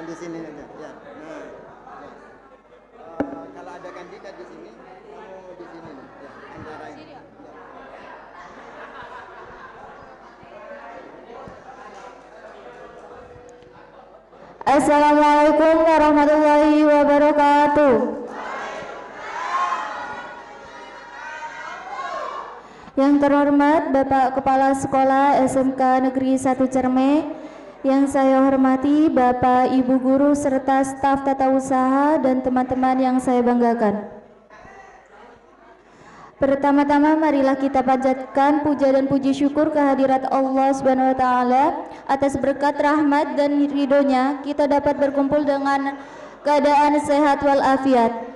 Yang di sini aja. Ya. Nah, ya. Kalau ada kandidat di sini, kamu di sini nih. Ya, antara ini. Ya. Assalamualaikum warahmatullahi wabarakatuh. Yang terhormat Bapak Kepala Sekolah SMK Negeri 1 Cerme, yang saya hormati Bapak Ibu Guru serta staf tata usaha dan teman-teman yang saya banggakan. Pertama-tama marilah kita panjatkan puja dan puji syukur kehadirat Allah Subhanahu wa taala atas berkat rahmat dan ridhonya kita dapat berkumpul dengan keadaan sehat walafiat.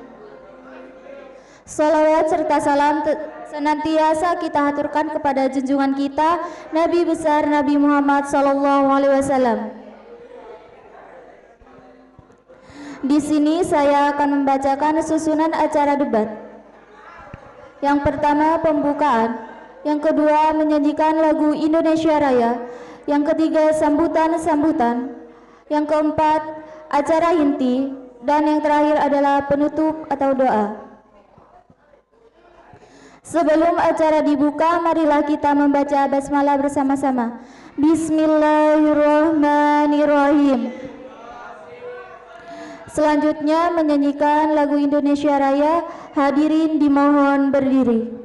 Salawat serta salam senantiasa kita haturkan kepada junjungan kita Nabi besar Nabi Muhammad SAW. Di sini saya akan membacakan susunan acara debat. Yang pertama pembukaan, yang kedua menyanyikan lagu Indonesia Raya, yang ketiga sambutan-sambutan, yang keempat acara inti, dan yang terakhir adalah penutup atau doa. Sebelum acara dibuka, marilah kita membaca basmalah bersama-sama. Bismillahirrahmanirrahim. Selanjutnya menyanyikan lagu Indonesia Raya. Hadirin dimohon berdiri.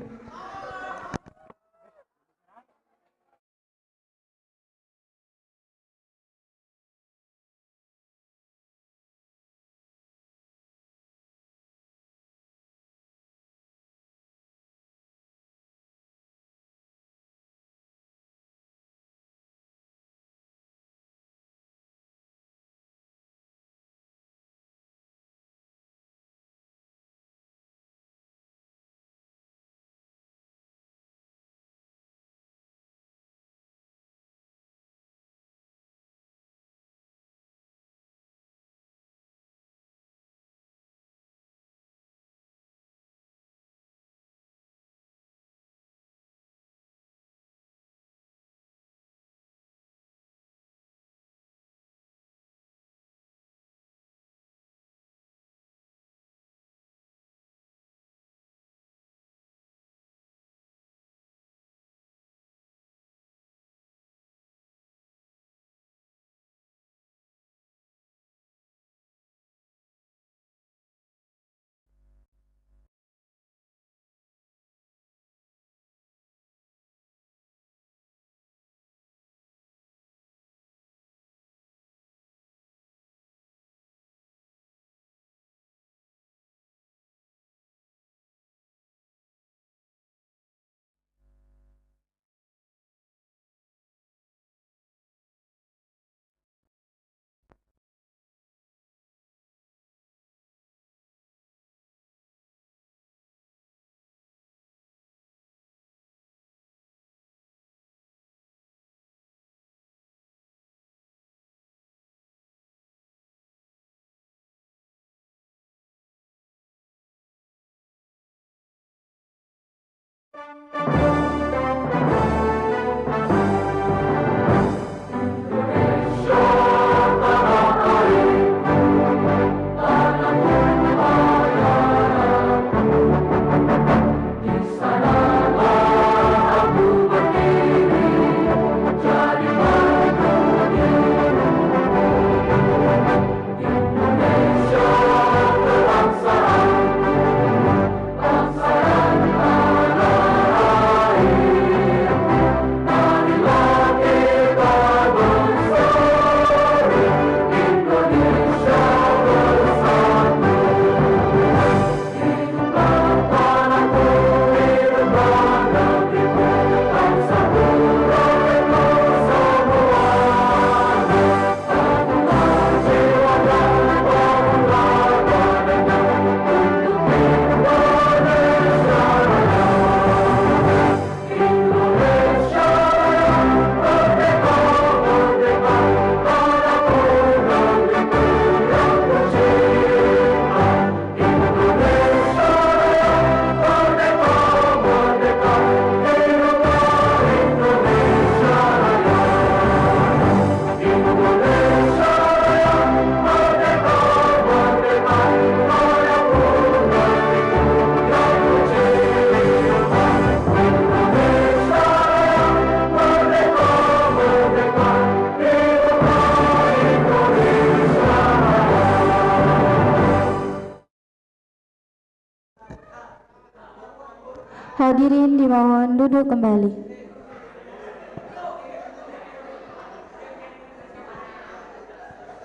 hadirin dimohon duduk kembali.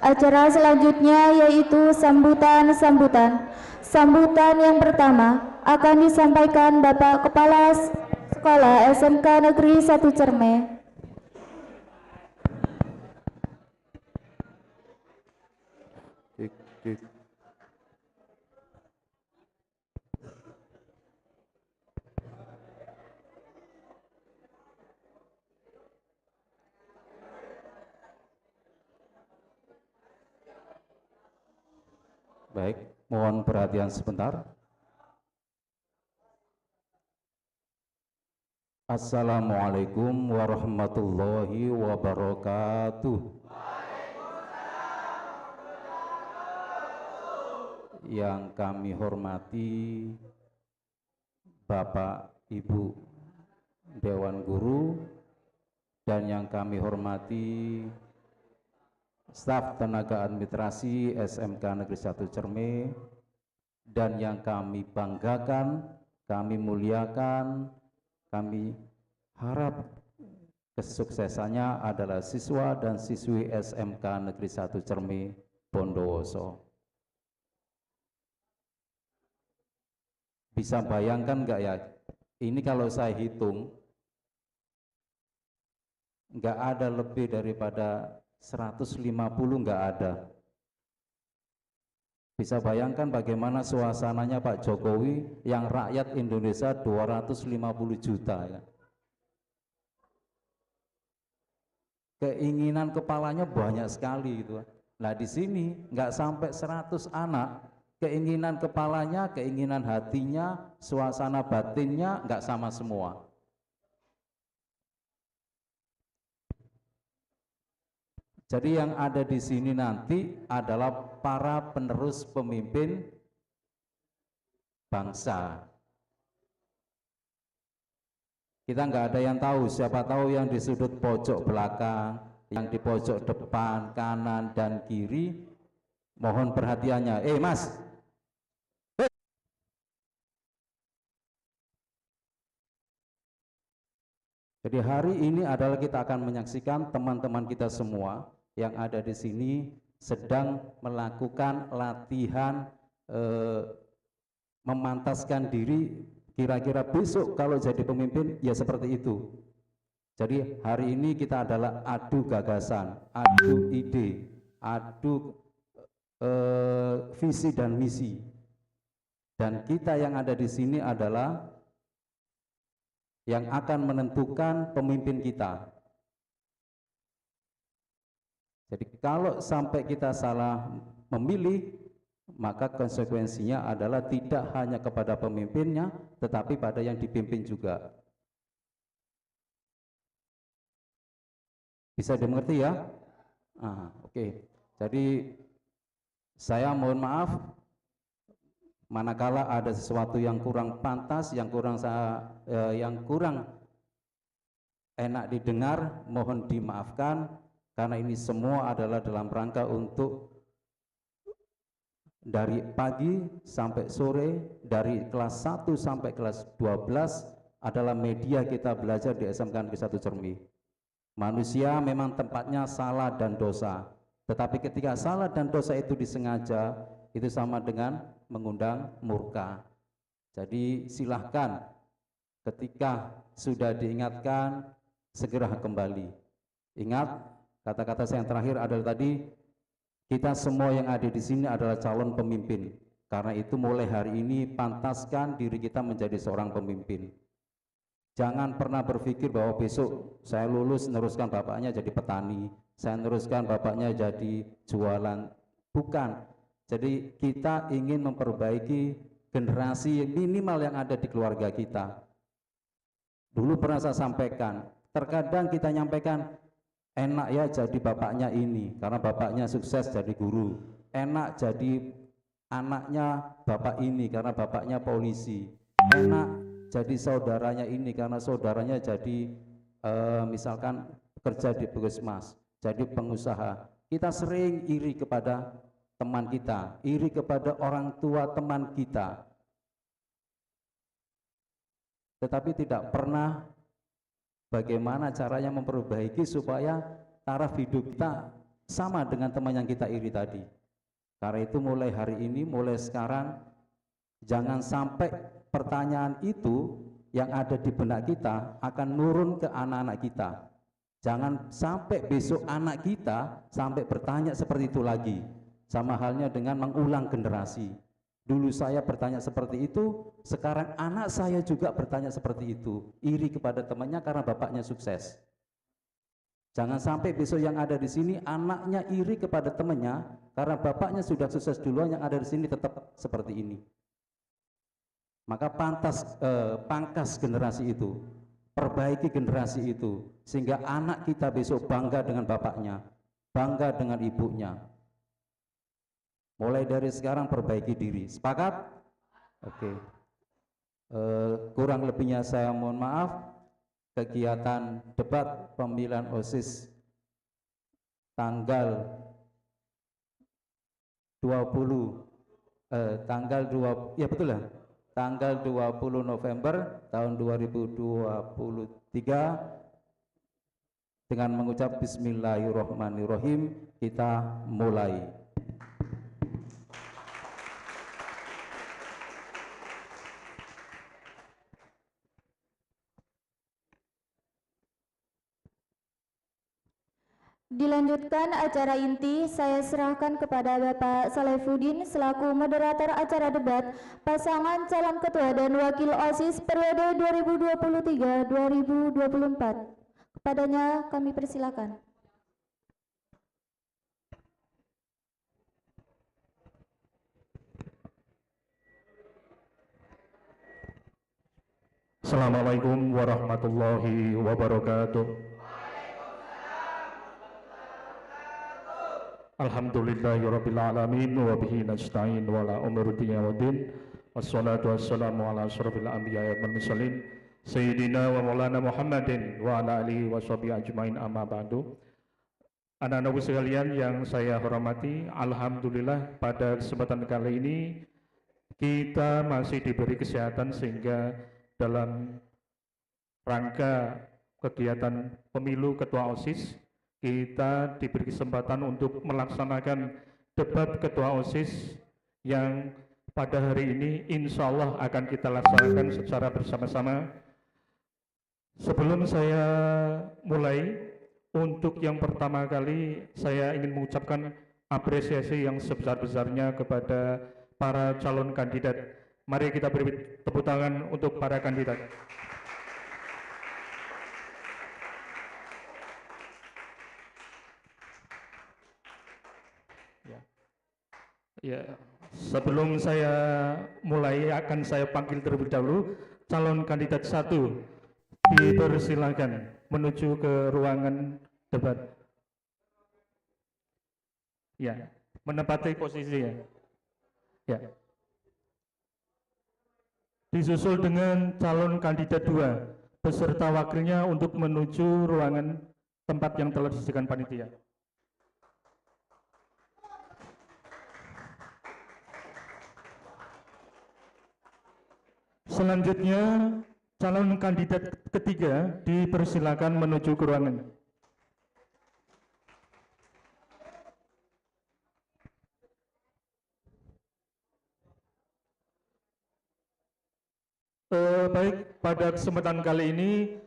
Acara selanjutnya yaitu sambutan. Sambutan yang pertama akan disampaikan Bapak Kepala Sekolah SMK Negeri 1 Cerme. Baik, mohon perhatian sebentar. Assalamualaikum warahmatullahi wabarakatuh. Yang kami hormati Bapak Ibu Dewan Guru dan yang kami hormati staf tenaga administrasi SMK Negeri 1 Cerme, dan yang kami banggakan, kami muliakan, kami harap kesuksesannya adalah siswa dan siswi SMK Negeri 1 Cerme Bondowoso. Bisa bayangkan nggak ya, ini kalau saya hitung nggak ada lebih daripada 150, nggak ada. Bisa bayangkan bagaimana suasananya Pak Jokowi yang rakyat Indonesia 250 juta ya. Keinginan kepalanya banyak sekali gitu. Nah di sini nggak sampai 100 anak, keinginan kepalanya, keinginan hatinya, suasana batinnya nggak sama semua. Jadi yang ada di sini nanti adalah para penerus pemimpin bangsa. Kita nggak ada yang tahu, siapa tahu yang di sudut pojok belakang, yang di pojok depan, kanan, dan kiri, mohon perhatiannya. Mas! Jadi hari ini adalah kita akan menyaksikan teman-teman kita semua yang ada di sini sedang melakukan latihan memantaskan diri, kira-kira besok kalau jadi pemimpin ya seperti itu. Jadi hari ini kita adalah adu gagasan, adu ide, adu visi dan misi. Dan kita yang ada di sini adalah yang akan menentukan pemimpin kita. Jadi kalau sampai kita salah memilih, maka konsekuensinya adalah tidak hanya kepada pemimpinnya, tetapi pada yang dipimpin juga. Bisa dimengerti ya? Oke. Jadi saya mohon maaf manakala ada sesuatu yang kurang pantas, yang kurang enak didengar, mohon dimaafkan. Karena ini semua adalah dalam rangka untuk dari pagi sampai sore, dari kelas 1 sampai kelas 12 adalah media kita belajar di SMK Negeri 1 Cermi. Manusia memang tempatnya salah dan dosa, tetapi ketika salah dan dosa itu disengaja, itu sama dengan mengundang murka. Jadi silahkan ketika sudah diingatkan, segera kembali. Ingat, kata-kata saya yang terakhir adalah tadi, kita semua yang ada di sini adalah calon pemimpin. Karena itu mulai hari ini pantaskan diri kita menjadi seorang pemimpin. Jangan pernah berpikir bahwa besok saya lulus neruskan bapaknya jadi petani, saya neruskan bapaknya jadi jualan. Bukan. Jadi kita ingin memperbaiki generasi minimal yang ada di keluarga kita. Dulu pernah saya sampaikan, terkadang kita nyampaikan, enak ya jadi bapaknya ini, karena bapaknya sukses jadi guru. Enak jadi anaknya bapak ini, karena bapaknya polisi. Enak jadi saudaranya ini, karena saudaranya jadi misalkan kerja di puskesmas, jadi pengusaha. Kita sering iri kepada teman kita, iri kepada orang tua teman kita. tetapi tidak pernah bagaimana caranya memperbaiki supaya taraf hidup kita sama dengan teman yang kita iri tadi. Karena itu mulai hari ini, mulai sekarang, jangan sampai pertanyaan itu yang ada di benak kita akan nurun ke anak-anak kita. Jangan sampai besok anak kita sampai bertanya seperti itu lagi. Sama halnya dengan mengulang generasi. Dulu saya bertanya seperti itu, sekarang anak saya juga bertanya seperti itu. Iri kepada temannya karena bapaknya sukses. Jangan sampai besok yang ada di sini anaknya iri kepada temannya karena bapaknya sudah sukses duluan, yang ada di sini tetap seperti ini. Maka pangkas generasi itu, perbaiki generasi itu, sehingga anak kita besok bangga dengan bapaknya, bangga dengan ibunya. Mulai dari sekarang perbaiki diri. Sepakat? Oke. Kurang lebihnya saya mohon maaf. Kegiatan debat pemilihan OSIS tanggal 20 November tahun 2023 dengan mengucap bismillahirrahmanirrahim, kita mulai. Dilanjutkan acara inti, saya serahkan kepada Bapak Salefuddin selaku moderator acara debat pasangan calon ketua dan wakil OSIS periode 2023-2024. Kepadanya kami persilakan. Assalamualaikum warahmatullahi wabarakatuh. Alhamdulillahirabbil alamin wa bihi nasta'in wa la umuri dunya waddin. Wassalatu wassalamu ala asyrofil anbiya'i wal mursalin sayyidina wa maulana Muhammadin wa ala alihi washabihi ajmain, amma ba'du. Anak-anakku sekalian yang saya hormati, alhamdulillah pada kesempatan kali ini kita masih diberi kesehatan sehingga dalam rangka kegiatan pemilu ketua OSIS kita diberi kesempatan untuk melaksanakan debat ketua OSIS yang pada hari ini insya Allah akan kita laksanakan secara bersama-sama. Sebelum saya mulai, untuk yang pertama kali saya ingin mengucapkan apresiasi yang sebesar-besarnya kepada para calon kandidat. Mari kita beri tepuk tangan untuk para kandidat. Ya, sebelum saya mulai akan saya panggil terlebih dahulu calon kandidat 1. Dipersilakan menuju ke ruangan debat. Ya, menempati posisi ya. Ya. Disusul dengan calon kandidat 2 beserta wakilnya untuk menuju ruangan tempat yang telah disediakan panitia. Selanjutnya, calon kandidat ketiga dipersilakan menuju ke ruangan. Baik, pada kesempatan kali ini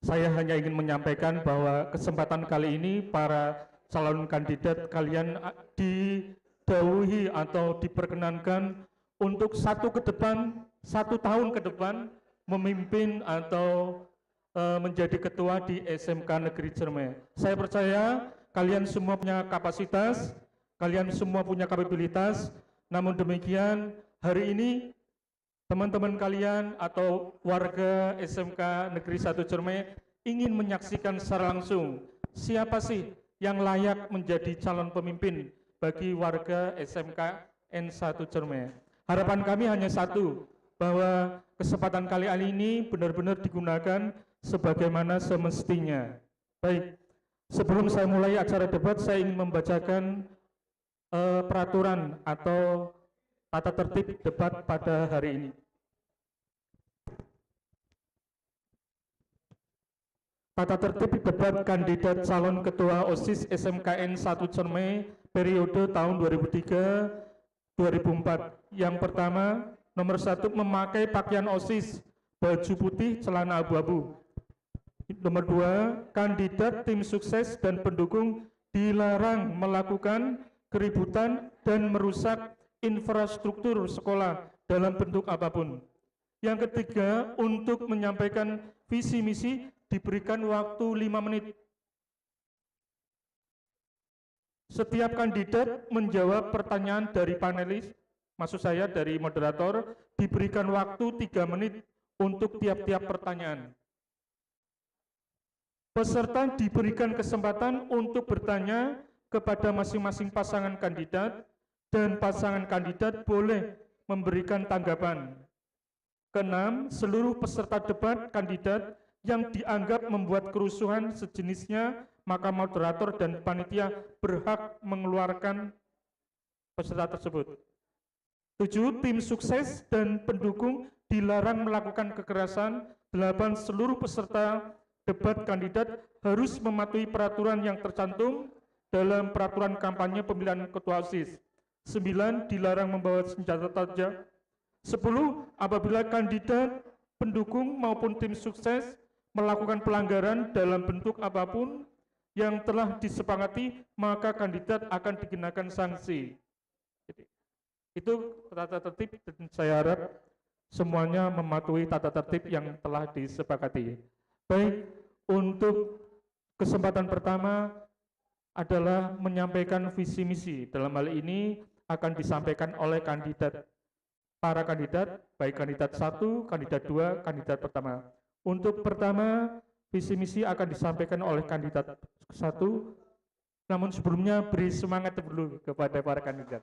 saya hanya ingin menyampaikan bahwa kesempatan kali ini para calon kandidat kalian didhawuhi atau diperkenankan untuk satu tahun ke depan memimpin atau menjadi ketua di SMK Negeri Ciremai. Saya percaya kalian semua punya kapasitas, kalian semua punya kapabilitas. Namun demikian, hari ini teman-teman kalian atau warga SMK Negeri 1 Ciremai ingin menyaksikan secara langsung siapa sih yang layak menjadi calon pemimpin bagi warga SMK N1 Ciremai. Harapan kami hanya satu, bahwa kesempatan kali ini benar-benar digunakan sebagaimana semestinya. Baik, sebelum saya mulai acara debat, saya ingin membacakan peraturan atau tata tertib debat pada hari ini. Tata tertib debat kandidat calon ketua OSIS SMKN 1 Cermai periode tahun 2003-2004. Yang pertama, nomor 1, memakai pakaian OSIS, baju putih, celana abu-abu. Nomor 2, kandidat tim sukses dan pendukung dilarang melakukan keributan dan merusak infrastruktur sekolah dalam bentuk apapun. Yang ketiga, untuk menyampaikan visi misi diberikan waktu 5 menit. Setiap kandidat menjawab pertanyaan dari panelis, maksud saya dari moderator, diberikan waktu 3 menit untuk tiap-tiap pertanyaan. Peserta diberikan kesempatan untuk bertanya kepada masing-masing pasangan kandidat, dan pasangan kandidat boleh memberikan tanggapan. Keenam, seluruh peserta debat kandidat yang dianggap membuat kerusuhan sejenisnya, maka moderator dan panitia berhak mengeluarkan peserta tersebut. 7, tim sukses dan pendukung dilarang melakukan kekerasan. 8, seluruh peserta debat kandidat harus mematuhi peraturan yang tercantum dalam peraturan kampanye pemilihan ketua OSIS. 9, dilarang membawa senjata tajam. 10, apabila kandidat, pendukung maupun tim sukses melakukan pelanggaran dalam bentuk apapun yang telah disepakati, maka kandidat akan dikenakan sanksi. Itu tata tertib, dan saya harap semuanya mematuhi tata tertib yang telah disepakati. Baik, untuk kesempatan pertama adalah menyampaikan visi misi. Dalam hal ini akan disampaikan oleh kandidat, para kandidat, baik kandidat 1, kandidat 2, kandidat pertama. Untuk pertama, visi misi akan disampaikan oleh kandidat 1, namun sebelumnya beri semangat dulu kepada para kandidat.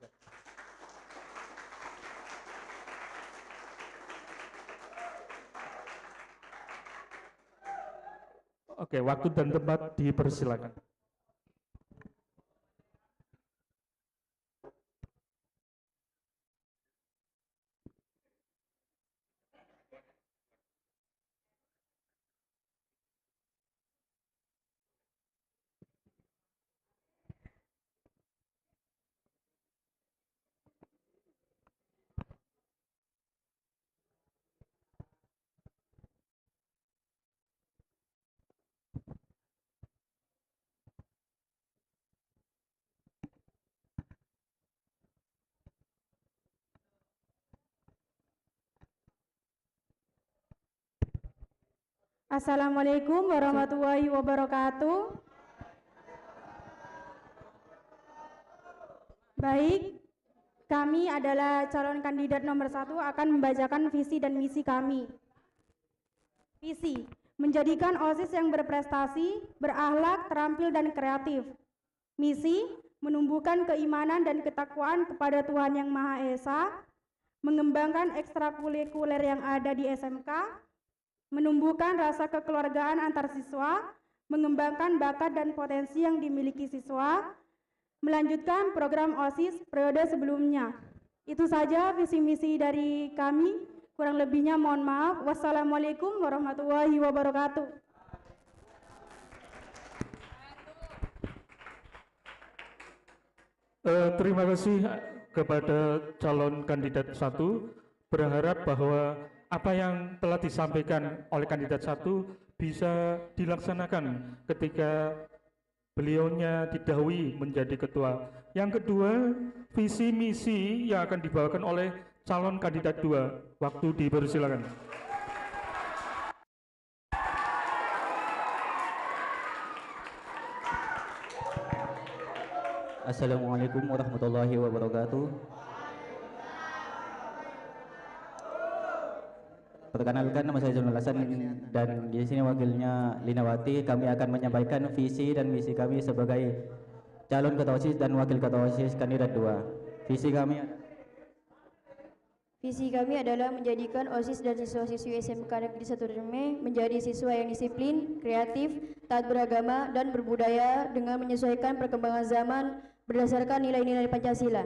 Oke, waktu dan tempat dipersilakan. Assalamualaikum warahmatullahi wabarakatuh. Baik, kami adalah calon kandidat nomor 1 akan membacakan visi dan misi kami. Visi, menjadikan OSIS yang berprestasi, berakhlak, terampil, dan kreatif. Misi, menumbuhkan keimanan dan ketakwaan kepada Tuhan Yang Maha Esa, mengembangkan ekstrakurikuler yang ada di SMK, menumbuhkan rasa kekeluargaan antar siswa, mengembangkan bakat dan potensi yang dimiliki siswa, melanjutkan program OSIS periode sebelumnya. Itu saja visi misi dari kami, kurang lebihnya mohon maaf. Wassalamualaikum warahmatullahi wabarakatuh. Terima kasih kepada calon kandidat 1, berharap bahwa apa yang telah disampaikan oleh kandidat 1 bisa dilaksanakan ketika beliaunya didahului menjadi ketua. Yang kedua, visi misi yang akan dibawakan oleh calon kandidat 2. Waktu dipersilakan. Assalamualaikum warahmatullahi wabarakatuh. Perkenalkan, nama saya Jonul Hasan dan di sini wakilnya Linawati. Kami akan menyampaikan visi dan misi kami sebagai calon ketua OSIS dan wakil ketua OSIS kandidat 2. Visi kami adalah menjadikan OSIS dan siswa-siswi SMK Negeri 1 Cermai menjadi siswa yang disiplin, kreatif, taat beragama, dan berbudaya dengan menyesuaikan perkembangan zaman berdasarkan nilai-nilai Pancasila.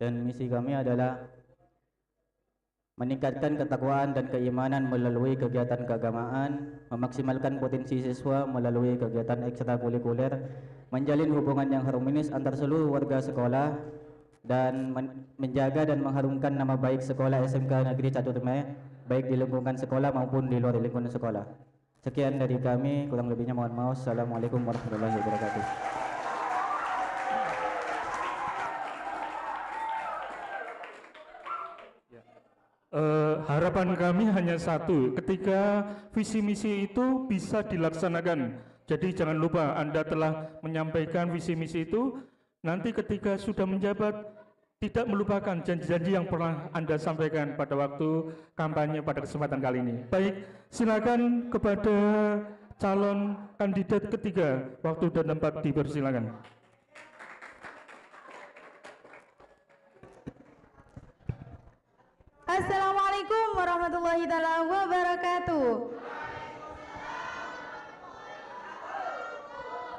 Dan misi kami adalah meningkatkan ketakwaan dan keimanan melalui kegiatan keagamaan, memaksimalkan potensi siswa melalui kegiatan ekstrakurikuler, menjalin hubungan yang harmonis antar seluruh warga sekolah, dan menjaga dan mengharumkan nama baik sekolah SMK Negeri 1 Tremeh baik di lingkungan sekolah maupun di luar lingkungan sekolah. Sekian dari kami, kurang lebihnya mohon maaf. Assalamualaikum warahmatullahi wabarakatuh. Harapan kami hanya satu, ketika visi misi itu bisa dilaksanakan. Jadi jangan lupa Anda telah menyampaikan visi misi itu, nanti ketika sudah menjabat tidak melupakan janji-janji yang pernah Anda sampaikan pada waktu kampanye pada kesempatan kali ini. Baik, silakan kepada calon kandidat ketiga, waktu dan tempat dipersilakan. Assalamualaikum warahmatullahi wabarakatuh.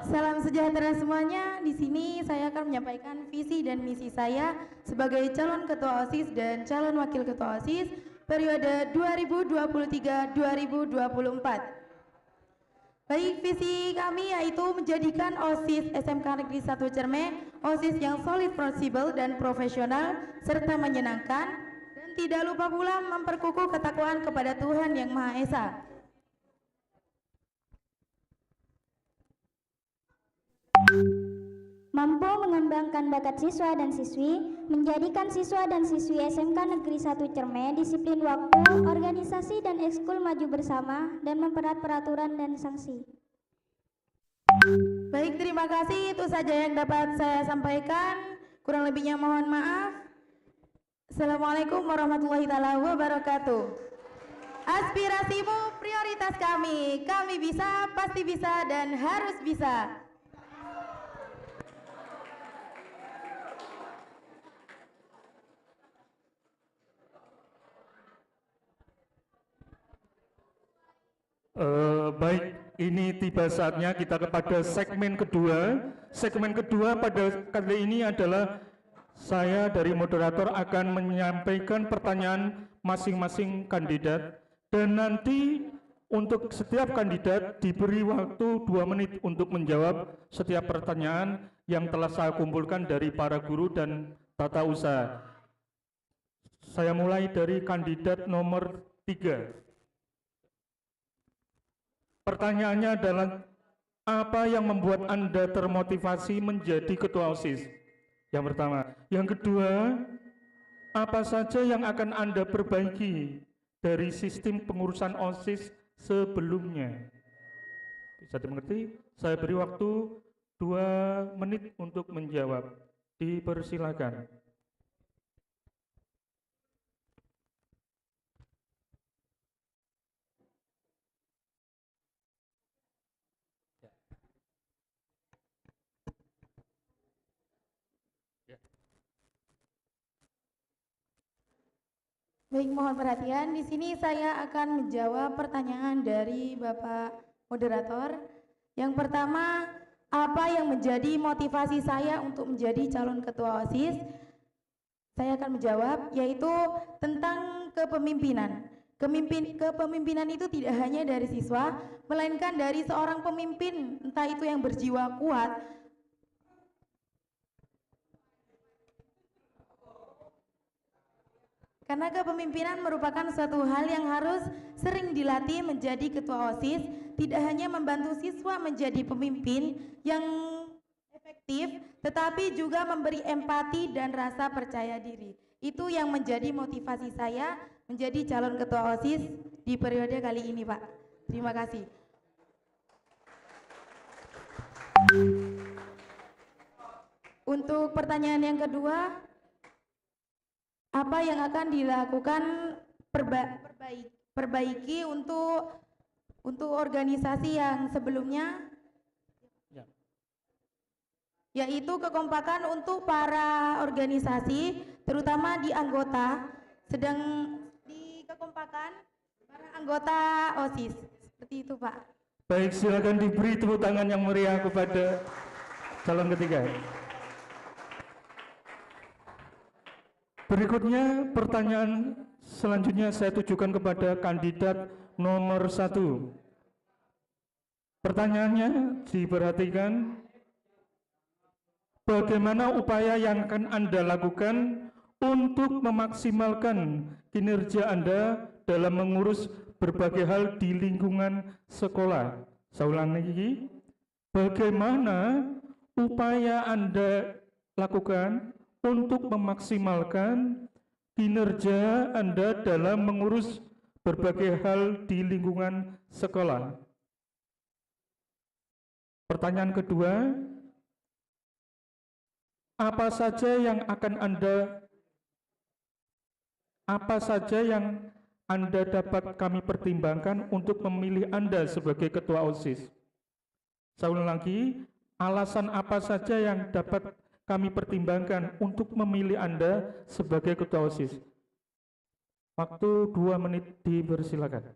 Salam sejahtera semuanya. Di sini saya akan menyampaikan visi dan misi saya sebagai calon ketua OSIS dan calon wakil ketua OSIS periode 2023-2024. Baik, visi kami yaitu menjadikan OSIS SMK Negeri 1 Cermeh OSIS yang solid, fleksibel dan profesional serta menyenangkan. Tidak lupa pula memperkukuh ketakwaan kepada Tuhan Yang Maha Esa. Mampu mengembangkan bakat siswa dan siswi, menjadikan siswa dan siswi SMK Negeri 1 Cermeh disiplin waktu, organisasi dan ekskul maju bersama, dan mempererat peraturan dan sanksi. Baik, terima kasih. Itu saja yang dapat saya sampaikan. Kurang lebihnya mohon maaf. Assalamualaikum warahmatullahi wabarakatuh. Aspirasimu prioritas kami. Kami bisa, pasti bisa, dan harus bisa. Baik, ini tiba saatnya kita kepada segmen kedua. Segmen kedua pada kali ini adalah saya dari moderator akan menyampaikan pertanyaan masing-masing kandidat, dan nanti untuk setiap kandidat diberi waktu 2 menit untuk menjawab setiap pertanyaan yang telah saya kumpulkan dari para guru dan tata usaha. Saya mulai dari kandidat nomor 3. Pertanyaannya adalah, apa yang membuat Anda termotivasi menjadi ketua OSIS? Yang pertama. Yang kedua, apa saja yang akan Anda perbaiki dari sistem pengurusan OSIS sebelumnya? Bisa dimengerti? Saya beri waktu 2 menit untuk menjawab. Dipersilakan. Baik, mohon perhatian. Di sini saya akan menjawab pertanyaan dari Bapak moderator. Yang pertama, apa yang menjadi motivasi saya untuk menjadi calon ketua OSIS? Saya akan menjawab, yaitu tentang kepemimpinan. Kepemimpinan itu tidak hanya dari siswa, melainkan dari seorang pemimpin, entah itu yang berjiwa kuat, karena kepemimpinan merupakan suatu hal yang harus sering dilatih menjadi ketua OSIS, tidak hanya membantu siswa menjadi pemimpin yang efektif, tetapi juga memberi empati dan rasa percaya diri. Itu yang menjadi motivasi saya menjadi calon ketua OSIS di periode kali ini, Pak. Terima kasih. Untuk pertanyaan yang kedua, apa yang akan dilakukan perbaiki untuk organisasi yang sebelumnya? Ya. Yaitu kekompakan untuk para organisasi, terutama di anggota, sedang di kekompakan para anggota OSIS. Seperti itu, Pak. Baik, silakan diberi tepuk tangan yang meriah kepada calon ketiga. Berikutnya pertanyaan Selanjutnya saya tujukan kepada kandidat nomor 1. Pertanyaannya diperhatikan, bagaimana upaya yang akan Anda lakukan untuk memaksimalkan kinerja Anda dalam mengurus berbagai hal di lingkungan sekolah? Saya ulang lagi, bagaimana upaya Anda lakukan untuk memaksimalkan kinerja Anda dalam mengurus berbagai hal di lingkungan sekolah? Pertanyaan kedua, apa saja yang Anda dapat kami pertimbangkan untuk memilih Anda sebagai ketua OSIS? Saya ulang lagi, alasan apa saja yang dapat kami pertimbangkan untuk memilih Anda sebagai ketua OSIS? Waktu 2 menit dipersilakan.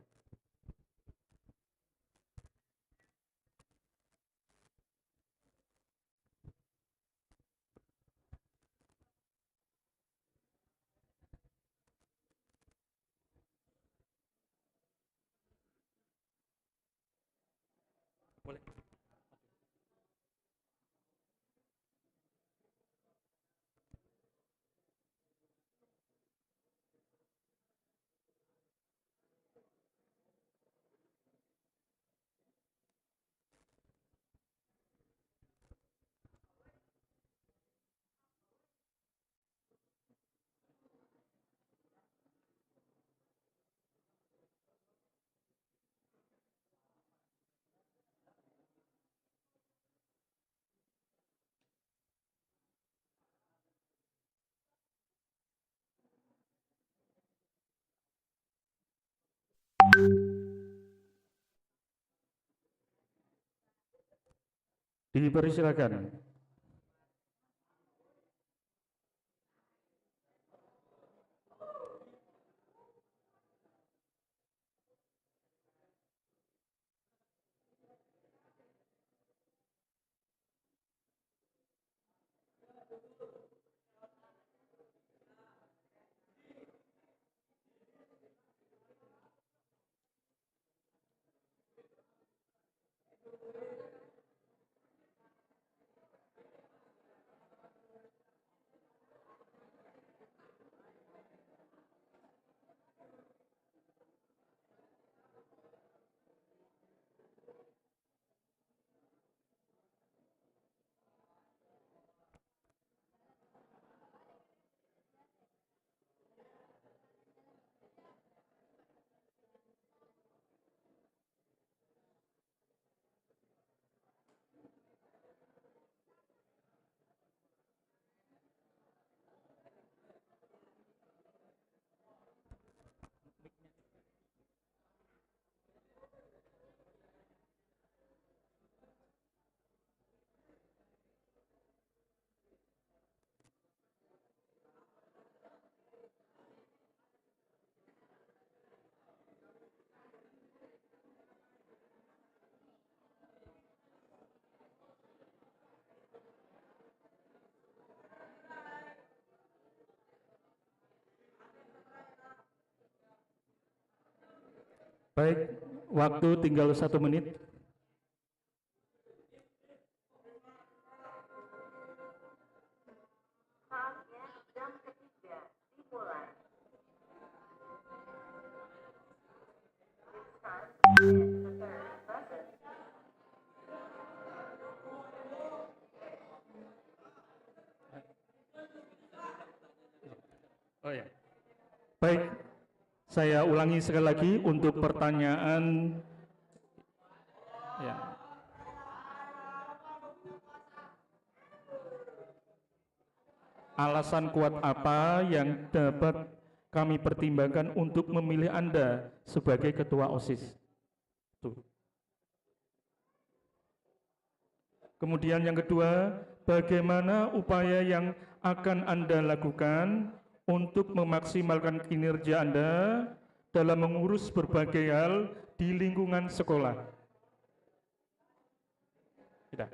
Dipersilakan. Baik, waktu tinggal 1 menit. Oh ya. Baik, saya ulangi sekali lagi untuk pertanyaan. Ya. Alasan kuat apa yang dapat kami pertimbangkan untuk memilih Anda sebagai ketua OSIS? Tuh. Kemudian yang kedua, bagaimana upaya yang akan Anda lakukan untuk memaksimalkan kinerja Anda dalam mengurus berbagai hal di lingkungan sekolah? Tidak.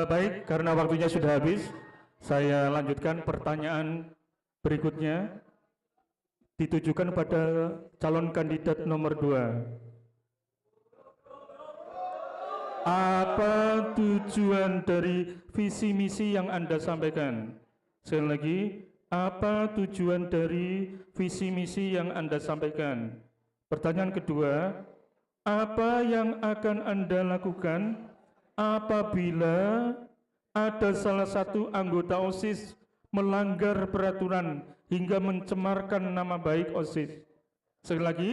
Baik, karena waktunya sudah habis, saya lanjutkan pertanyaan berikutnya ditujukan pada calon kandidat nomor 2. Apa tujuan dari visi misi yang Anda sampaikan? Sekali lagi, apa tujuan dari visi misi yang Anda sampaikan? Pertanyaan kedua, apa yang akan Anda lakukan apabila ada salah satu anggota OSIS melanggar peraturan hingga mencemarkan nama baik OSIS? Sekali lagi,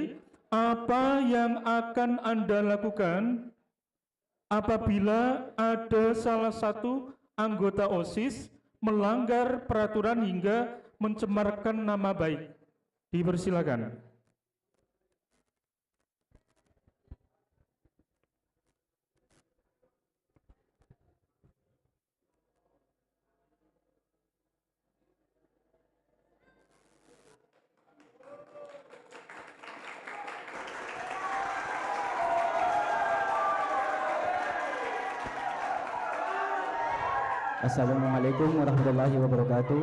apa yang akan Anda lakukan apabila ada salah satu anggota OSIS melanggar peraturan hingga mencemarkan nama baik? Dipersilakan. Assalamualaikum warahmatullahi wabarakatuh.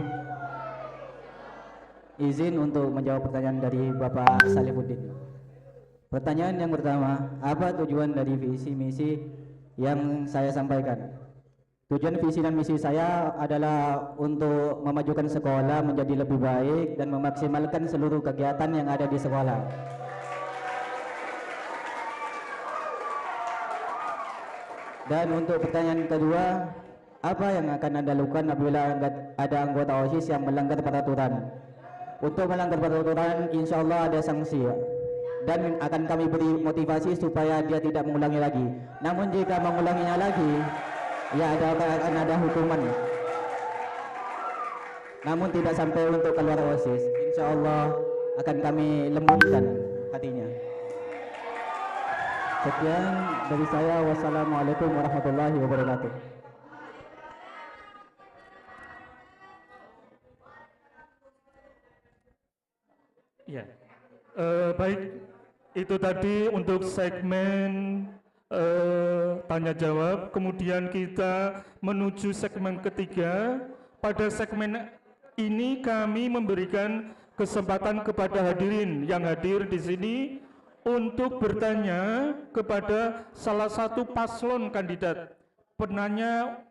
Izin untuk menjawab pertanyaan dari Bapak Salihuddin. Pertanyaan yang pertama, apa tujuan dari visi misi yang saya sampaikan? Tujuan visi dan misi saya adalah untuk memajukan sekolah menjadi lebih baik dan memaksimalkan seluruh kegiatan yang ada di sekolah. Dan untuk pertanyaan kedua, apa yang akan Anda lakukan apabila ada anggota OSIS yang melanggar peraturan? Untuk melanggar peraturan, insya Allah ada sanksi dan akan kami beri motivasi supaya dia tidak mengulangi lagi. Namun jika mengulanginya lagi, ya akan ada hukuman. Namun tidak sampai untuk keluar OSIS. Insya Allah akan kami lembutkan hatinya. Sekian dari saya. Wassalamualaikum warahmatullahi wabarakatuh. Ya, baik, itu tadi untuk segmen tanya jawab. Kemudian kita menuju segmen ketiga. Pada segmen ini kami memberikan kesempatan kepada hadirin yang hadir di sini untuk bertanya kepada salah satu paslon kandidat. Penanya,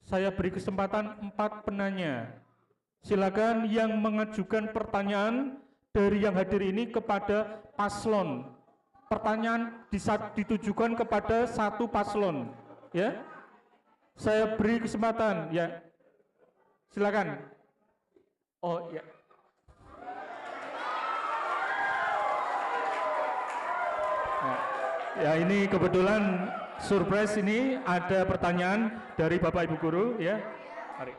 saya beri kesempatan 4 penanya. Silakan yang mengajukan pertanyaan dari yang hadir ini kepada paslon. Pertanyaan ditujukan kepada satu paslon, ya. Saya beri kesempatan, ya. Silakan. Oh, ya. Ya, ini kebetulan surprise, ini ada pertanyaan dari Bapak Ibu Guru, ya. Mari.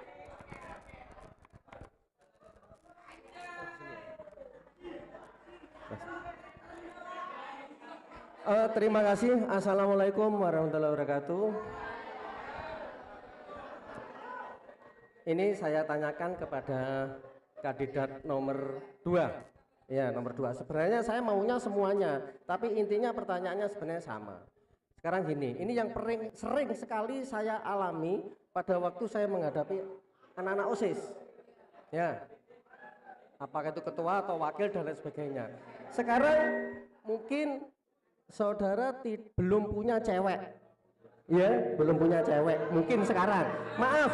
Terima kasih. Assalamualaikum warahmatullahi wabarakatuh. Ini saya tanyakan kepada kandidat nomor 2. Ya, nomor 2. Sebenarnya saya maunya semuanya, tapi intinya pertanyaannya sebenarnya sama. Sekarang gini, ini yang sering sekali saya alami pada waktu saya menghadapi anak-anak OSIS. Ya. Apakah itu ketua atau wakil dan lain sebagainya. Sekarang mungkin saudara belum punya cewek, ya, belum punya cewek, mungkin sekarang. Maaf,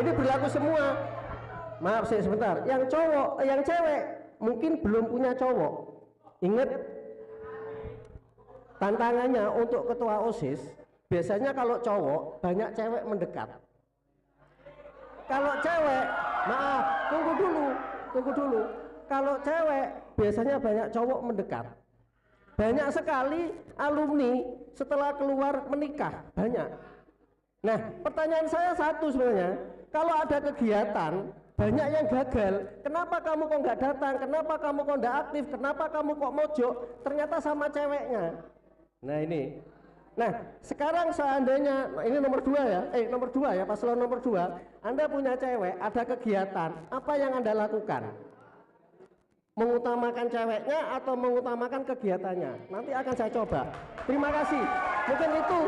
ini berlaku semua. Maaf sih sebentar. Yang cewek, mungkin belum punya cowok. Ingat, tantangannya untuk ketua OSIS, biasanya kalau cowok banyak cewek mendekat. Kalau cewek, maaf, tunggu dulu. Kalau cewek biasanya banyak cowok mendekat. Banyak sekali alumni setelah keluar menikah, banyak. Nah, pertanyaan saya satu sebenarnya, kalau ada kegiatan, banyak yang gagal, kenapa kamu kok nggak datang, kenapa kamu kok nggak aktif, kenapa kamu kok mojok, ternyata sama ceweknya. Nah ini, nah sekarang seandainya, ini nomor 2 ya, nomor 2 ya, paslon nomor 2, Anda punya cewek, ada kegiatan, apa yang Anda lakukan? mengutamakan ceweknya atau mengutamakan kegiatannya? Nanti akan saya coba. Terima kasih. Mungkin itu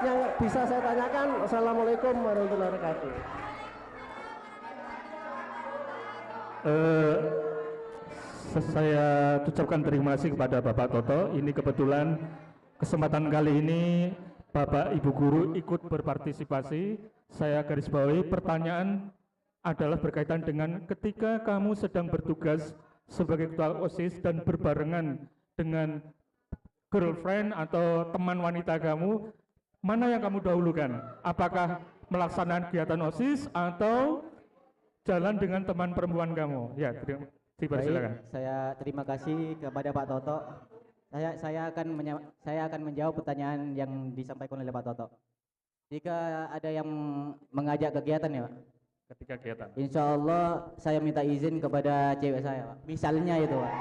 yang bisa saya tanyakan. Wassalamualaikum warahmatullahi wabarakatuh. Saya ucapkan terima kasih kepada Bapak Toto. Ini kebetulan kesempatan kali ini Bapak Ibu Guru ikut berpartisipasi. Saya garis bawahi pertanyaan adalah berkaitan dengan ketika kamu sedang bertugas sebagai ketua OSIS dan berbarengan dengan girlfriend atau teman wanita kamu, mana yang kamu dahulukan? Apakah melaksanakan kegiatan OSIS atau jalan dengan teman perempuan kamu? Ya, dipersilakan. Baik, saya terima kasih kepada Pak Toto. Saya akan menjawab pertanyaan yang disampaikan oleh Pak Toto. Jika ada yang mengajak kegiatan ya, Pak. Ketika kegiatan. Insya Allah saya minta izin kepada cewek saya, Pak. Misalnya itu, Pak.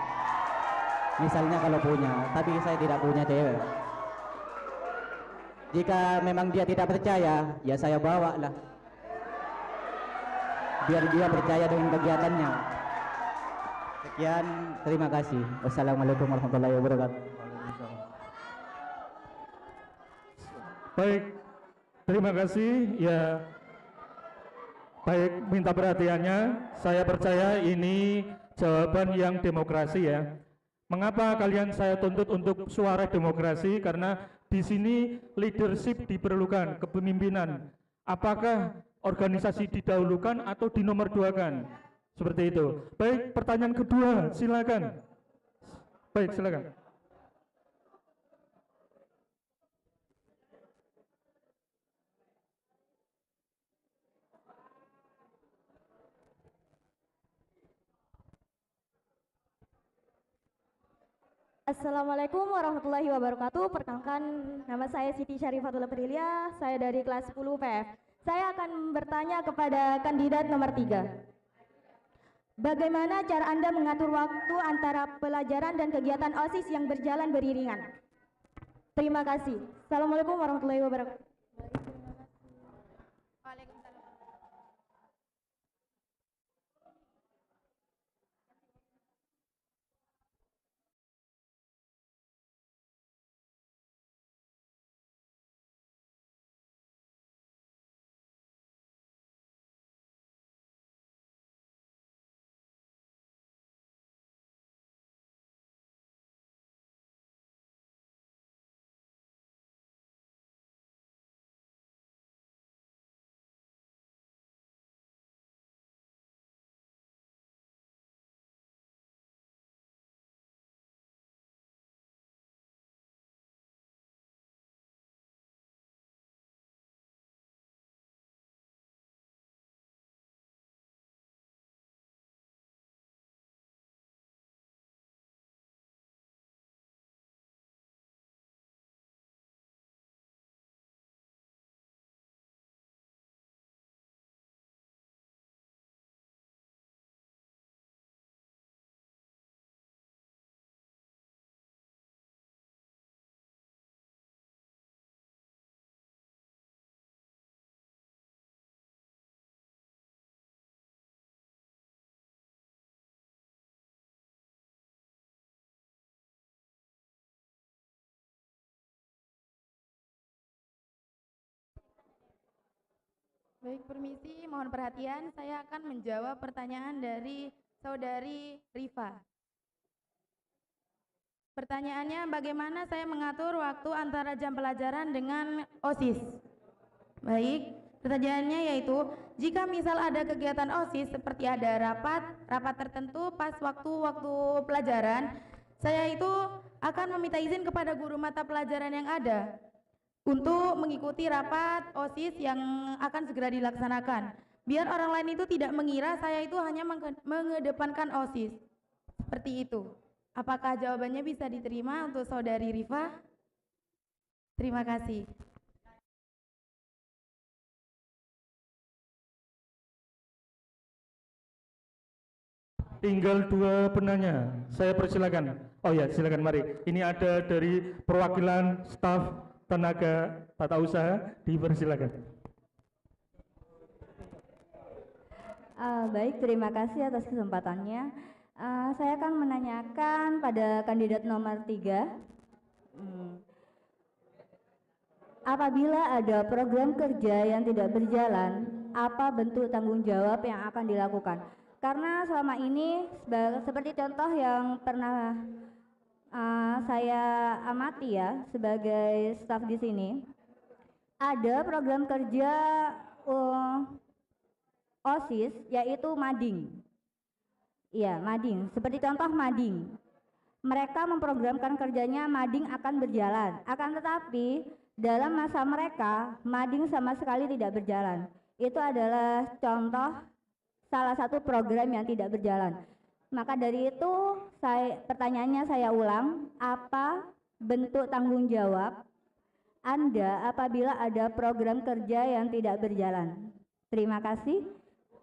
Misalnya kalau punya, tapi saya tidak punya cewek, Pak. Jika memang dia tidak percaya, ya saya bawa lah. Biar dia percaya dengan kegiatannya. Sekian, terima kasih. Wassalamualaikum warahmatullahi wabarakatuh. Baik, terima kasih. Ya, baik, minta perhatiannya. Saya percaya ini jawaban yang demokrasi ya. Mengapa kalian saya tuntut untuk suara demokrasi? Karena di sini leadership diperlukan, kepemimpinan. Apakah organisasi didahulukan atau dinomorduakan? Seperti itu. Baik, pertanyaan kedua, silakan. Baik, silakan. Assalamualaikum warahmatullahi wabarakatuh. Perkenalkan, nama saya Siti Syarifatul Aprilia, saya dari kelas 10 PF. Saya akan bertanya kepada kandidat nomor 3. Bagaimana cara Anda mengatur waktu antara pelajaran dan kegiatan OSIS yang berjalan beriringan? Terima kasih. Assalamualaikum warahmatullahi wabarakatuh. Baik, permisi, mohon perhatian. Saya akan menjawab pertanyaan dari Saudari Rifa. Pertanyaannya, bagaimana saya mengatur waktu antara jam pelajaran dengan OSIS? Baik, pertanyaannya yaitu, jika misal ada kegiatan OSIS seperti ada rapat tertentu pas waktu pelajaran, saya itu akan meminta izin kepada guru mata pelajaran yang ada untuk mengikuti rapat OSIS yang akan segera dilaksanakan. Biar orang lain itu tidak mengira saya itu hanya mengedepankan OSIS. Seperti itu. Apakah jawabannya bisa diterima untuk Saudari Rifa? Terima kasih. Tinggal 2 penanya. Saya persilakan. Oh ya, silakan mari. Ini ada dari perwakilan staf tenaga tata usaha, dipersilakan. Baik, terima kasih atas kesempatannya. Saya akan menanyakan pada kandidat nomor 3. Apabila ada program kerja yang tidak berjalan, apa bentuk tanggung jawab yang akan dilakukan? Karena selama ini seperti contoh yang pernah saya amati ya sebagai staf di sini, ada program kerja OSIS yaitu mading. Iya, mading. Seperti contoh mading. Mereka memprogramkan kerjanya mading akan berjalan. Akan tetapi dalam masa mereka mading sama sekali tidak berjalan. Itu adalah contoh salah satu program yang tidak berjalan. Maka dari itu pertanyaannya saya ulang, apa bentuk tanggung jawab Anda apabila ada program kerja yang tidak berjalan? Terima kasih.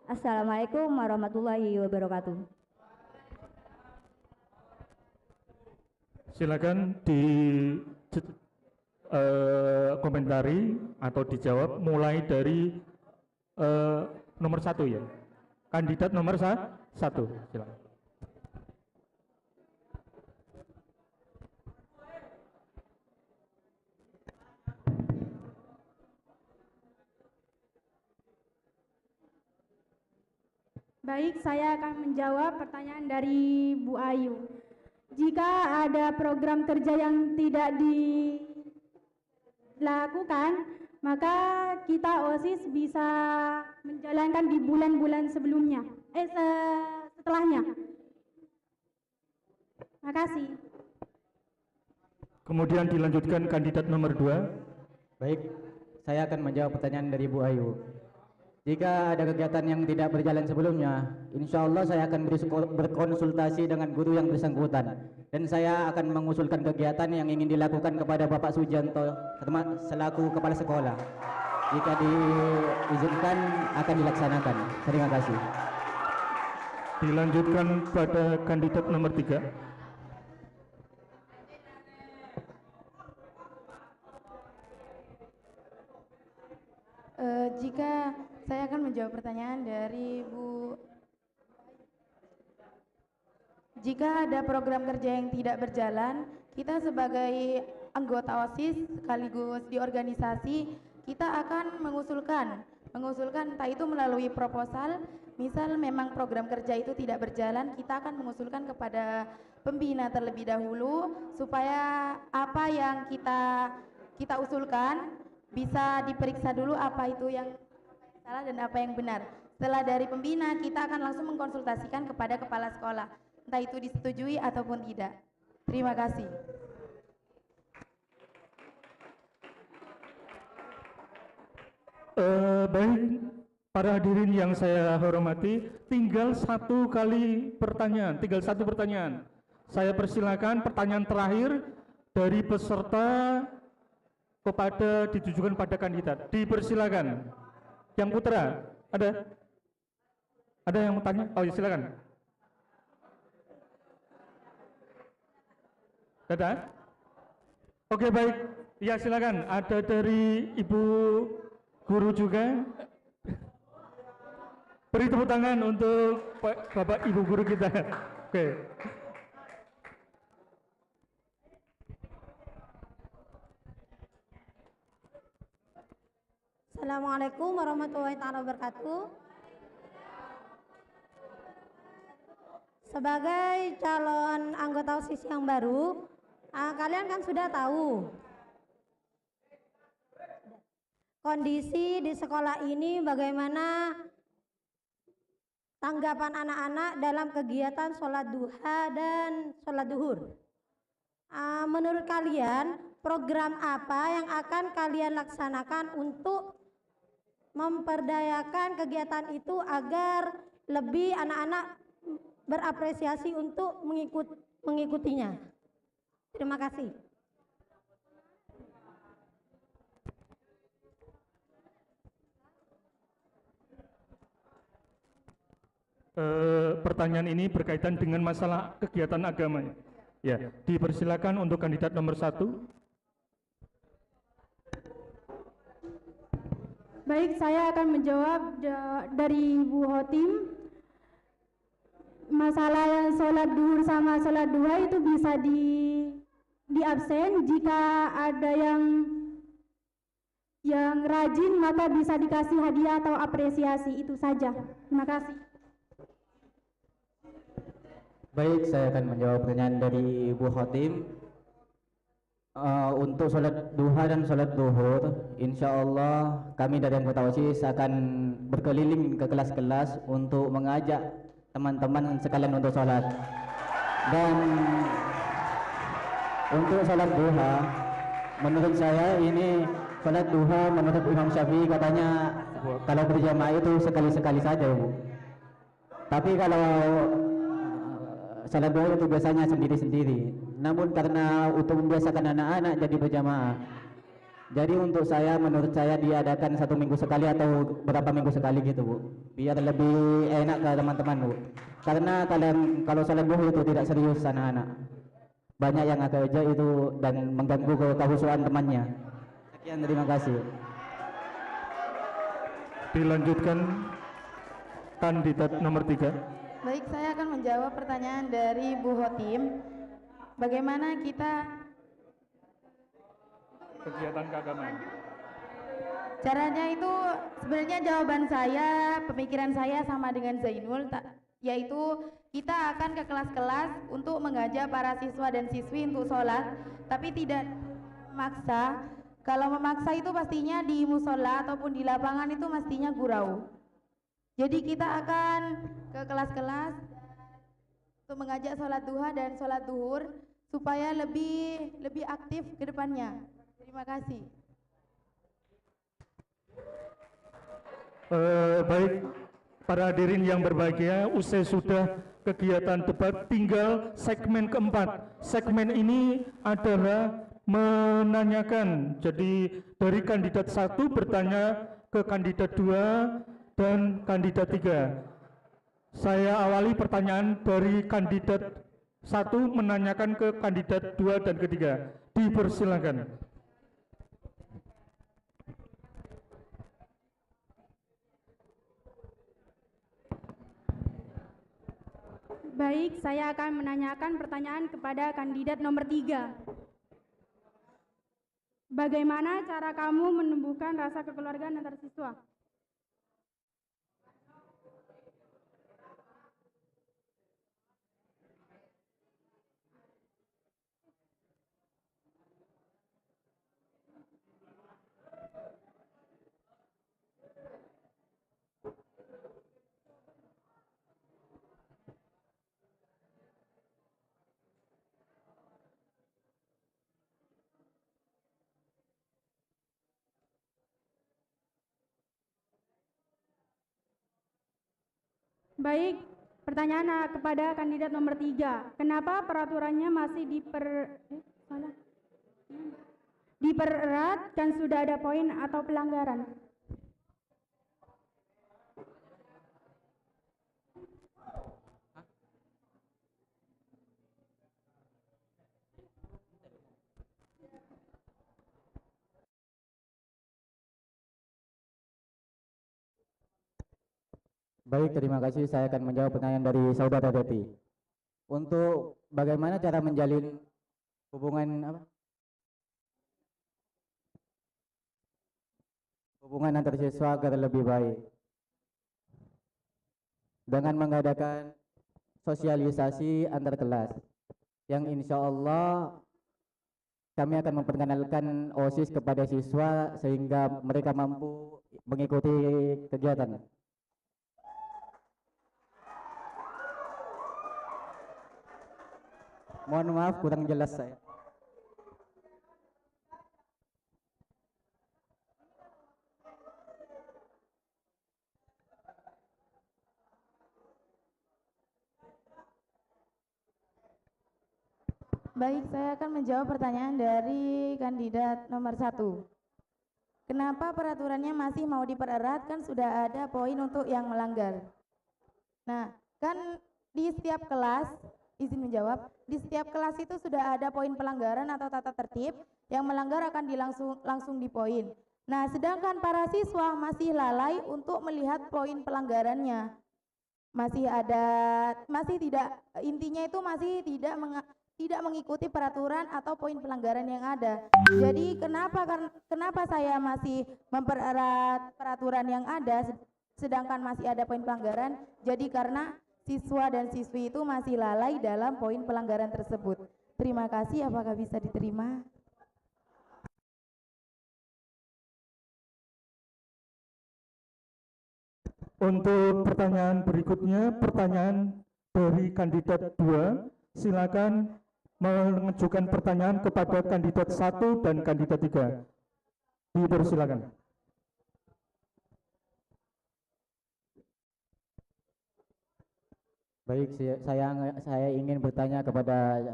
Assalamualaikum warahmatullahi wabarakatuh. Silakan komentari atau dijawab mulai dari nomor 1 ya. Kandidat nomor 1, silakan. Baik, saya akan menjawab pertanyaan dari Bu Ayu. Jika ada program kerja yang tidak dilakukan, maka kita OSIS bisa menjalankan di bulan-bulan sebelumnya, setelahnya. Terima kasih. Kemudian dilanjutkan kandidat nomor 2. Baik, saya akan menjawab pertanyaan dari Bu Ayu. Jika ada kegiatan yang tidak berjalan sebelumnya, insya Allah saya akan berkonsultasi dengan guru yang bersangkutan, dan saya akan mengusulkan kegiatan yang ingin dilakukan kepada Bapak Sujanto selaku kepala sekolah. Jika diizinkan akan dilaksanakan. Terima kasih. Dilanjutkan pada kandidat nomor 3. Jika saya akan menjawab pertanyaan dari Bu. Jika ada program kerja yang tidak berjalan, kita sebagai anggota OSIS sekaligus di organisasi, kita akan mengusulkan entah itu melalui proposal, misal memang program kerja itu tidak berjalan, kita akan mengusulkan kepada pembina terlebih dahulu supaya apa yang kita usulkan bisa diperiksa dulu apa itu yang salah dan apa yang benar. Setelah dari pembina, kita akan langsung mengkonsultasikan kepada kepala sekolah, entah itu disetujui ataupun tidak. Terima kasih. Baik, para hadirin yang saya hormati, tinggal satu pertanyaan. Saya persilakan pertanyaan terakhir dari peserta ditujukan pada kandidat. Dipersilakan. Yang putra, ada yang mau tanya? Oh ya, silakan. Ada? Oke, baik. Ya, silakan. Ada dari Ibu Guru juga. Beri tepuk tangan untuk Bapak Ibu Guru kita. Oke. Assalamualaikum warahmatullahi wabarakatuh. Sebagai calon anggota OSIS yang baru, kalian kan sudah tahu kondisi di sekolah ini, bagaimana tanggapan anak-anak dalam kegiatan sholat duha dan sholat duhur. Menurut kalian, program apa yang akan kalian laksanakan untuk memperdayakan kegiatan itu agar lebih anak-anak berapresiasi untuk mengikutinya? Terima kasih. Pertanyaan ini berkaitan dengan masalah kegiatan agama. Ya, dipersilakan untuk kandidat nomor 1. Baik, saya akan menjawab dari Bu Hotim. masalah yang sholat duhur sama sholat duha itu bisa di absen. Jika ada yang rajin maka bisa dikasih hadiah atau apresiasi. Itu saja. Terima kasih. Baik, saya akan menjawab pertanyaan dari Ibu Khotim. Untuk sholat duha dan sholat duhur, insya Allah kami dari anggota OSIS akan berkeliling ke kelas-kelas untuk mengajak teman-teman sekalian untuk sholat. Dan untuk sholat duha, menurut saya ini sholat duha menurut Imam Syafi'i katanya kalau berjamaah itu sekali-sekali saja, Bu. Tapi kalau sholat duha itu biasanya sendiri-sendiri. Namun karena untuk membiasakan anak-anak jadi berjamaah, jadi untuk saya, menurut saya diadakan 1 minggu sekali atau berapa minggu sekali gitu, Bu, biar lebih enak ke teman-teman, Bu. Karena kalau sholat duha itu tidak serius anak-anak, banyak yang agak aja itu dan mengganggu kehusuan temannya. Sekian, terima kasih. Dilanjutkan kandidat nomor 3. Baik, saya akan menjawab pertanyaan dari Bu Hotim. Bagaimana kita Kegiatan keagamaan. caranya itu, sebenarnya jawaban saya, pemikiran saya sama dengan Zainul, yaitu kita akan ke kelas-kelas untuk mengajak para siswa dan siswi untuk sholat, tapi tidak memaksa. Kalau memaksa itu pastinya di musola ataupun di lapangan itu mestinya gurau. Jadi kita akan ke kelas-kelas untuk mengajak sholat duha dan sholat duhur supaya lebih aktif ke depannya. Terima kasih. Baik, para hadirin yang berbahagia, usai sudah kegiatan debat, tinggal segmen keempat. Segmen ini adalah menanyakan. Jadi dari kandidat 1 bertanya ke kandidat 2 dan kandidat 3. Saya awali pertanyaan dari kandidat 1 menanyakan ke kandidat 2 dan ketiga. Dipersilakan. Baik, saya akan menanyakan pertanyaan kepada kandidat nomor 3. Bagaimana cara kamu menumbuhkan rasa kekeluargaan antar siswa? Baik, pertanyaan kepada kandidat nomor 3. Kenapa peraturannya masih dipererat dan sudah ada poin atau pelanggaran? Baik, terima kasih. Saya akan menjawab pertanyaan dari saudara Deti. Untuk bagaimana cara menjalin hubungan antar siswa agar lebih baik, dengan mengadakan sosialisasi antar kelas, yang insya Allah kami akan memperkenalkan OSIS kepada siswa sehingga mereka mampu mengikuti kegiatan. Mohon maaf kurang jelas saya. Baik, saya akan menjawab pertanyaan dari kandidat nomor 1. Kenapa peraturannya masih mau dipererat, kan sudah ada poin untuk yang melanggar. Nah, kan di setiap kelas, izin menjawab, di setiap kelas itu sudah ada poin pelanggaran atau tata tertib, yang melanggar akan langsung dipoin. Nah, sedangkan para siswa masih lalai untuk melihat poin pelanggarannya. masih tidak, intinya itu masih tidak mengikuti peraturan atau poin pelanggaran yang ada. Jadi kenapa saya masih mempererat peraturan yang ada sedangkan masih ada poin pelanggaran? Jadi karena siswa dan siswi itu masih lalai dalam poin pelanggaran tersebut. Terima kasih, apakah bisa diterima? Untuk pertanyaan berikutnya, pertanyaan dari kandidat 2, silakan mengajukan pertanyaan kepada kandidat 1 dan kandidat 3. Dipersilakan. Baik, saya ingin bertanya kepada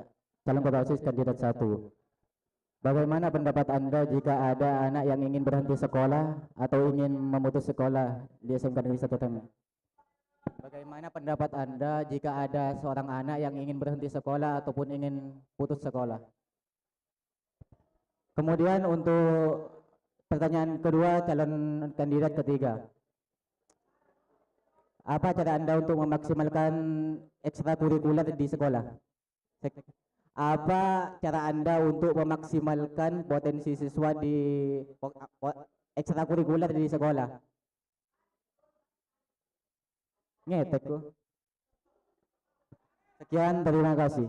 calon ketua OSIS kandidat 1. Bagaimana pendapat Anda jika ada anak yang ingin berhenti sekolah atau ingin memutus sekolah di SMK Negeri 1 Tempe? Bagaimana pendapat Anda jika ada seorang anak yang ingin berhenti sekolah ataupun ingin putus sekolah? Kemudian untuk pertanyaan kedua, calon kandidat ketiga. Apa cara Anda untuk memaksimalkan ekstrakurikuler di sekolah? Apa cara Anda untuk memaksimalkan potensi siswa di ekstrakurikuler di sekolah? Ngetek kok. Sekian, terima kasih.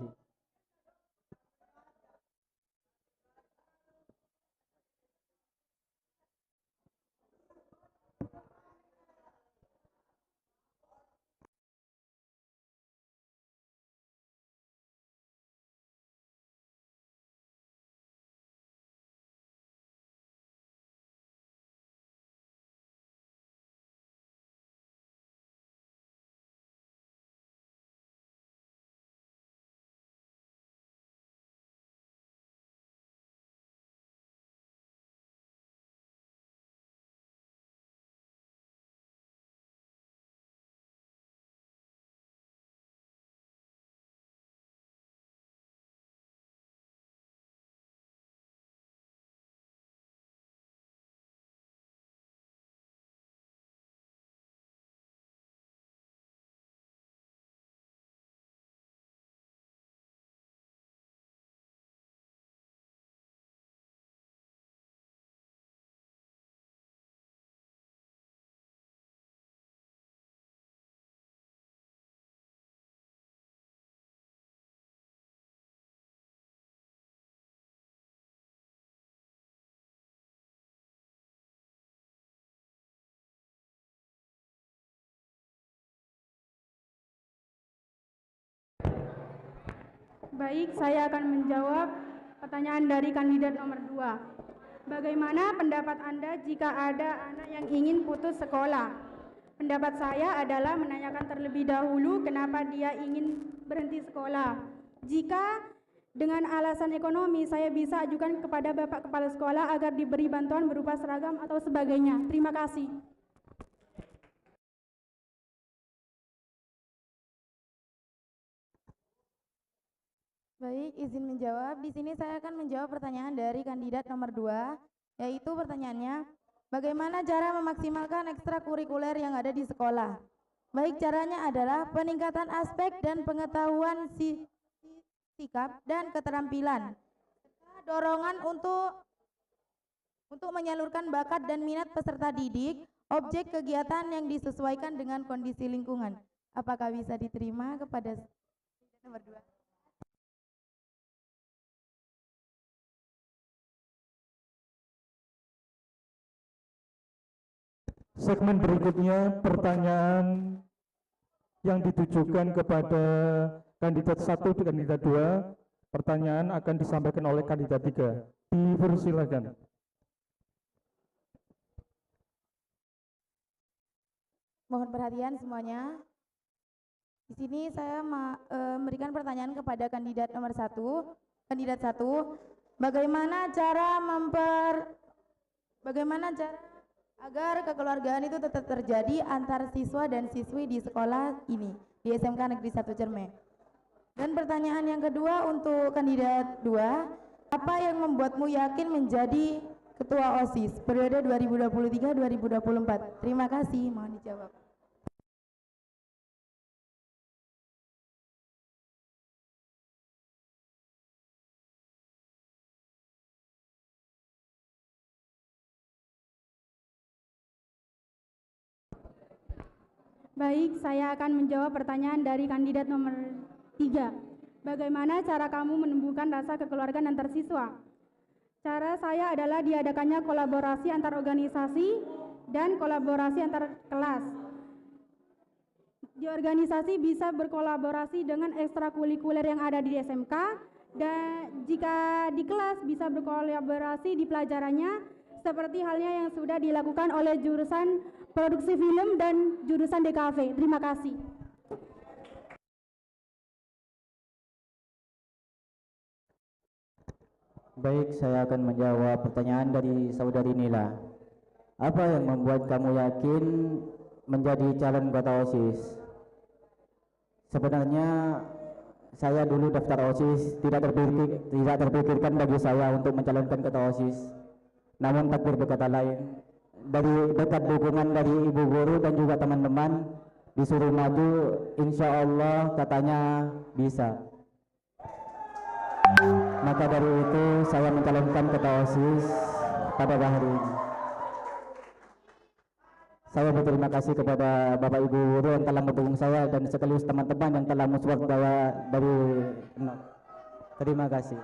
Baik, saya akan menjawab pertanyaan dari kandidat nomor 2. Bagaimana pendapat Anda jika ada anak yang ingin putus sekolah? Pendapat saya adalah menanyakan terlebih dahulu kenapa dia ingin berhenti sekolah. Jika dengan alasan ekonomi, saya bisa ajukan kepada Bapak Kepala Sekolah agar diberi bantuan berupa seragam atau sebagainya. Terima kasih. Baik, izin menjawab. Di sini saya akan menjawab pertanyaan dari kandidat nomor 2, yaitu pertanyaannya, bagaimana cara memaksimalkan ekstrakurikuler yang ada di sekolah? Baik, caranya adalah peningkatan aspek dan pengetahuan sikap dan keterampilan. Dorongan untuk menyalurkan bakat dan minat peserta didik, objek kegiatan yang disesuaikan dengan kondisi lingkungan. Apakah bisa diterima kepada nomor 2? Segmen berikutnya, pertanyaan yang ditujukan kepada kandidat 1 dan kandidat 2. Pertanyaan akan disampaikan oleh kandidat 3. Dipersilakan. Mohon perhatian semuanya. Di sini saya memberikan pertanyaan kepada kandidat nomor 1. Kandidat 1, bagaimana cara agar kekeluargaan itu tetap terjadi antar siswa dan siswi di sekolah ini, di SMK Negeri 1 Cermek. Dan pertanyaan yang kedua untuk kandidat 2, apa yang membuatmu yakin menjadi ketua OSIS periode 2023-2024? Terima kasih, mohon dijawab. Baik, saya akan menjawab pertanyaan dari kandidat nomor 3. Bagaimana cara kamu menumbuhkan rasa kekeluargaan antar siswa? Cara saya adalah diadakannya kolaborasi antar organisasi dan kolaborasi antar kelas. Di organisasi bisa berkolaborasi dengan ekstrakurikuler yang ada di SMK, dan jika di kelas bisa berkolaborasi di pelajarannya, seperti halnya yang sudah dilakukan oleh jurusan produksi film dan jurusan DKV. Terima kasih. Baik, saya akan menjawab pertanyaan dari saudari Nila. Apa yang membuat kamu yakin menjadi calon anggota OSIS? Sebenarnya saya dulu daftar OSIS tidak terpikirkan bagi saya untuk mencalonkan ketua OSIS. Namun takdir berkata lain. Dari dekat dukungan dari ibu guru dan juga teman-teman disuruh maju, insya Allah katanya bisa. Maka dari itu saya mencalonkan ketua OSIS pada hari ini. Saya berterima kasih kepada Bapak Ibu guru yang telah mendukung saya dan sekaligus teman-teman yang telah mensupport saya dari terima kasih.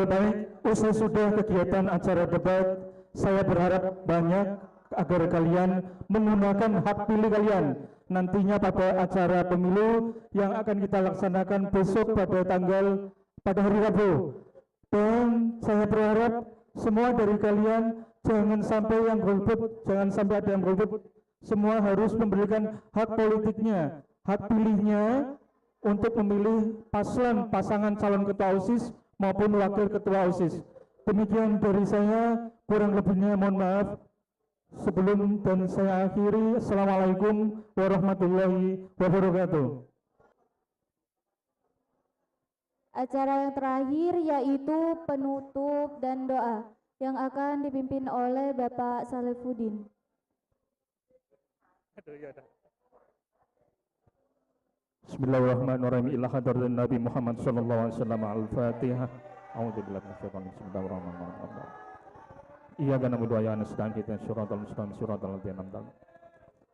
Baik, usai sudah kegiatan acara debat, saya berharap banyak agar kalian menggunakan hak pilih kalian nantinya pada acara pemilu yang akan kita laksanakan besok pada hari Rabu. Dan saya berharap semua dari kalian jangan sampai yang golput, jangan sampai ada yang golput. Semua harus memberikan hak politiknya, hak pilihnya untuk memilih pasangan calon ketua OSIS maupun wakil ketua OSIS. Demikian dari saya, kurang lebihnya mohon maaf. Sebelum dan saya akhiri, Assalamualaikum warahmatullahi wabarakatuh. Acara yang terakhir yaitu penutup dan doa yang akan dipimpin oleh Bapak Salifuddin. Bismillahirrahmanirrahim. Ila hadratin Nabi Muhammad sallallahu alaihi wasallam. Al-Fatihah. A'udzubillahi minasyaitonir rajim. Bismillahirrahmanirrahim. Iyyaka na'budu wa iyyaka nasta'in. Ihdinas siratal mustaqim, siratal ladzina an'amta 'alaihim.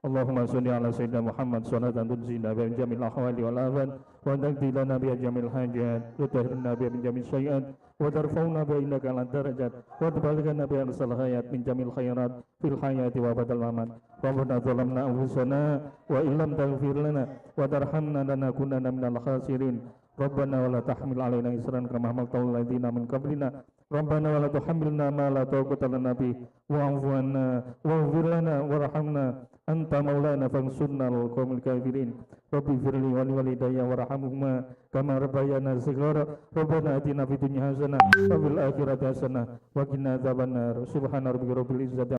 Allahumma shalli ala sayyidina Muhammad salatan tunzina bi jamil ahwali wal afat wa taqdi lana bi jamil hajat wa tahrirna bi jamil sayiat wa tarfa'una bi innaka ala darajat wa tuballighna bi arsal hayat min jamil khairat fil hayati wa badal mamat. Rabbana zalamna anfusana wa illam taghfir lana wa tarhamna lanakunanna minal khasirin. Rabbana wa la tahmil alaina isran kama hamaltahu alladziina min qablina. Rabbana wa la tuhammilna ma la taqata lana bih wa'fu 'anna waghfir lana warhamna anta maulana fansurna 'alal qaumil kafirin. Rabbi firli wa liwalidayya warhamhuma kama rabbayana shighara. Rabbana atina fid dunya hasanah wa fil akhirati hasanah wa qina adzabannar. Subhana rabbika rabbil izzati